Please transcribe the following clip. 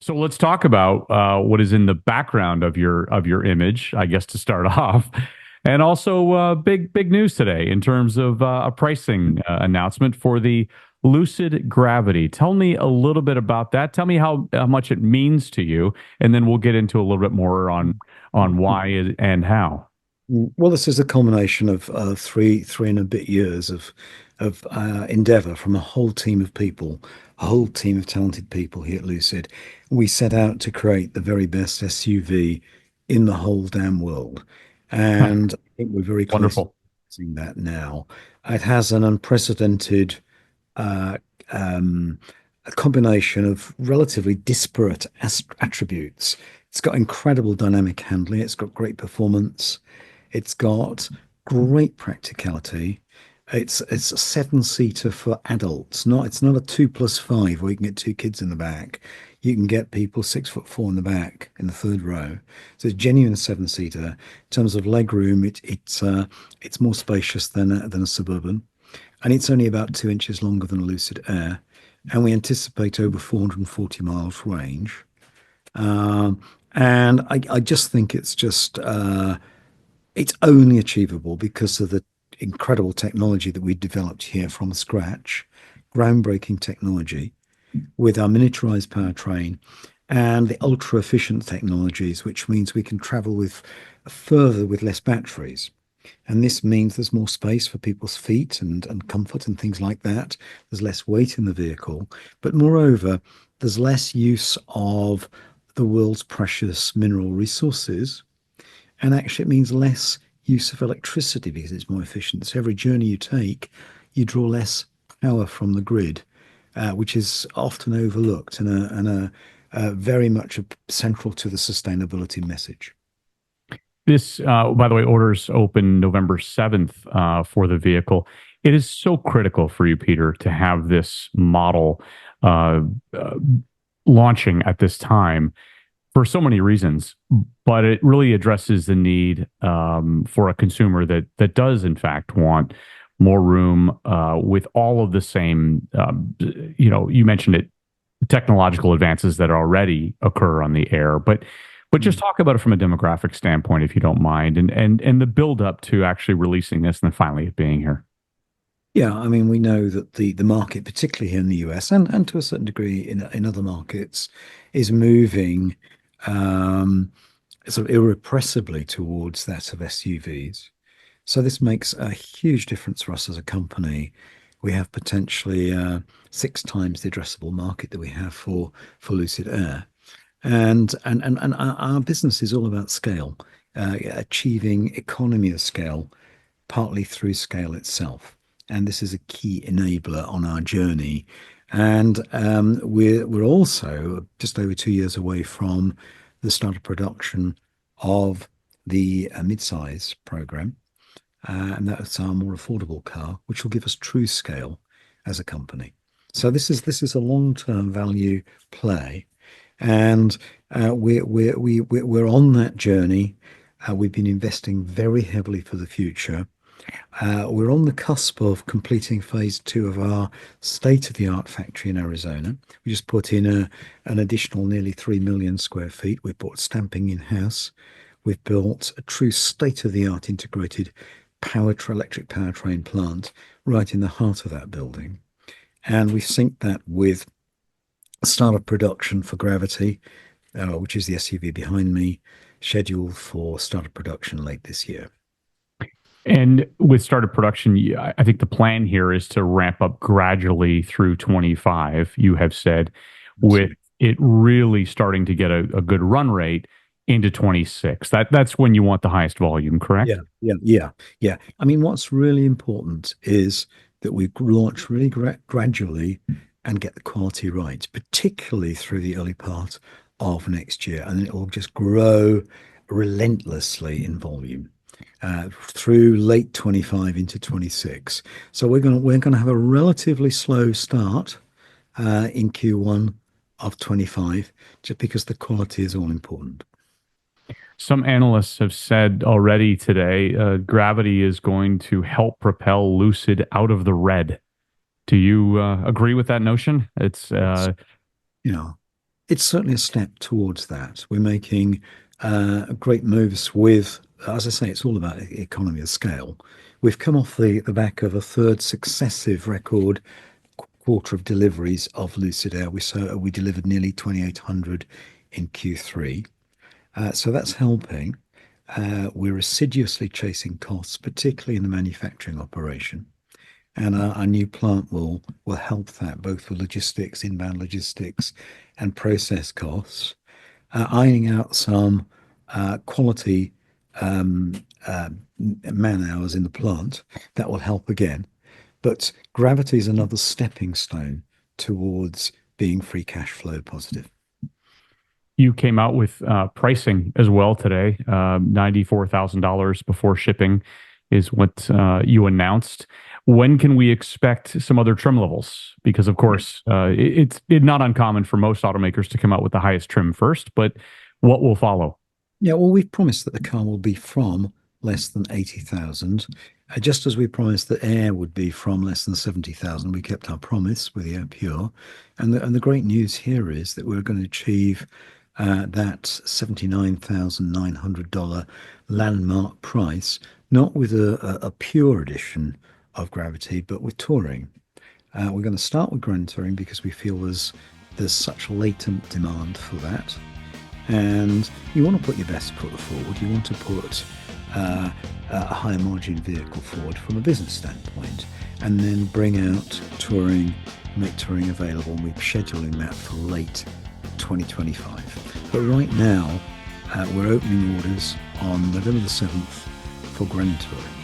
So let's talk about what is in the background of your image, I guess, to start off, and also big news today in terms of a pricing announcement for the Lucid Gravity. Tell me a little bit about that. Tell me how much it means to you, and then we'll get into a little bit more on why and how. Well, this is a culmination of three and a bit years of endeavor from a whole team of people, a whole team of talented people here at Lucid. We set out to create the very best SUV in the whole damn world, and I think we're very close to Wonderful. seeing that now. It has an unprecedented uh, um, a combination of relatively disparate attributes. It's got incredible dynamic handling. It's got great performance. It's got great practicality. It's a seven-seater for adults. It's not a 2+5 where you can get two kids in the back. You can get people 6'4" in the back in the third row. So it's genuine seven-seater. In terms of leg room, it's more spacious than a Suburban, and it's only about 2 inches longer than a Lucid Air. And we anticipate over 440 miles range. Um, and I just think it's only achievable because of the incredible technology that we developed here from scratch, groundbreaking technology with our miniaturized powertrain and the ultra efficient technologies, which means we can travel with further with less batteries. And this means there's more space for people's feet and comfort and things like that. There's less weight in the vehicle. But moreover, there's less use of the world's precious mineral resources, and actually, it means less use of electricity because it's more efficient. So every journey you take, you draw less power from the grid, which is often overlooked and very much central to the sustainability message. This, by the way, orders open November 7th for the vehicle. It is so critical for you, Peter, to have this model uh, uh, launching at this time for so many reasons, but it really addresses the need for a consumer that does, in fact, want more room with all of the same, you mentioned it, technological advances that already occur on the air, but just Mm. talk about it from a demographic standpoint, if you don't mind, and the build up to actually releasing this and then finally it being here. Yeah, I mean, we know that the market, particularly here in the US and to a certain degree in other markets, is moving um, sort of irrepressibly towards that of SUVs. So this makes a huge difference for us as a company. We have potentially six times the addressable market that we have for Lucid Air. And our business is all about scale, achieving economy of scale, partly through scale itself. And this is a key enabler on our journey. And we're also just over 2 years away from the start of production of the midsize program, and that's our more affordable car, which will give us true scale as a company. So this is a long-term value play, and we're on that journey. We've been investing very heavily for the future. We're on the cusp of completing phase 2 of our state-of-the-art factory in Arizona. We just put in an additional nearly 3 million square feet. We've bought stamping in-house. We've built a true state-of-the-art integrated electric powertrain plant right in the heart of that building. And we've synced that with start of production for Gravity, which is the SUV behind me, scheduled for start of production late this year. And with startup production, I think the plan here is to ramp up gradually through 25, you have said, with Absolutely. it really starting to get a good run rate into 26. That's when you want the highest volume, Yeah, correct? yeah, yeah, yeah. I mean, what's really important is that we launch really gradually and get the quality right, particularly through the early part of next year. And then it will just grow relentlessly in volume through late 25 into 26. So we're gonna have a relatively slow start in Q1 of 25, just because the quality is all important. Some analysts have said already today, gravity is going to help propel Lucid out of the red. Do you agree with that notion? It's It's, you know. It's certainly a step towards that. We're making great moves with, as I say, it's all about economy of scale. We've come off the back of a third successive record quarter of deliveries of Lucid Air. We delivered nearly 2,800 in Q3. So that's helping. We're assiduously chasing costs, particularly in the manufacturing operation. And our new plant will help that both for logistics, inbound logistics, and process costs. Ironing out some quality man hours in the plant that will help again. But Gravity is another stepping stone towards being free cash flow positive. You came out with pricing as well today. $94,000 before shipping is what you announced. When can we expect some other trim levels? Because, of course, it's not uncommon for most automakers to come out with the highest trim first, but what will follow? Yeah, well, we've promised that the car will be from less than 80,000. Just as we promised that Air would be from less than 70,000, we kept our promise with the Air Pure. And the great news here is that we're going to achieve that $79,900 landmark price, not with a pure edition of Gravity, but with Touring. We're going to start with Grand Touring because we feel there's such latent demand for that. And you want to put your best foot forward. You want to put a higher margin vehicle forward from a business standpoint, and then bring out Touring, make Touring available. And we're scheduling that for late 2025. But right now, we're opening orders on November the 7th for Grand Touring.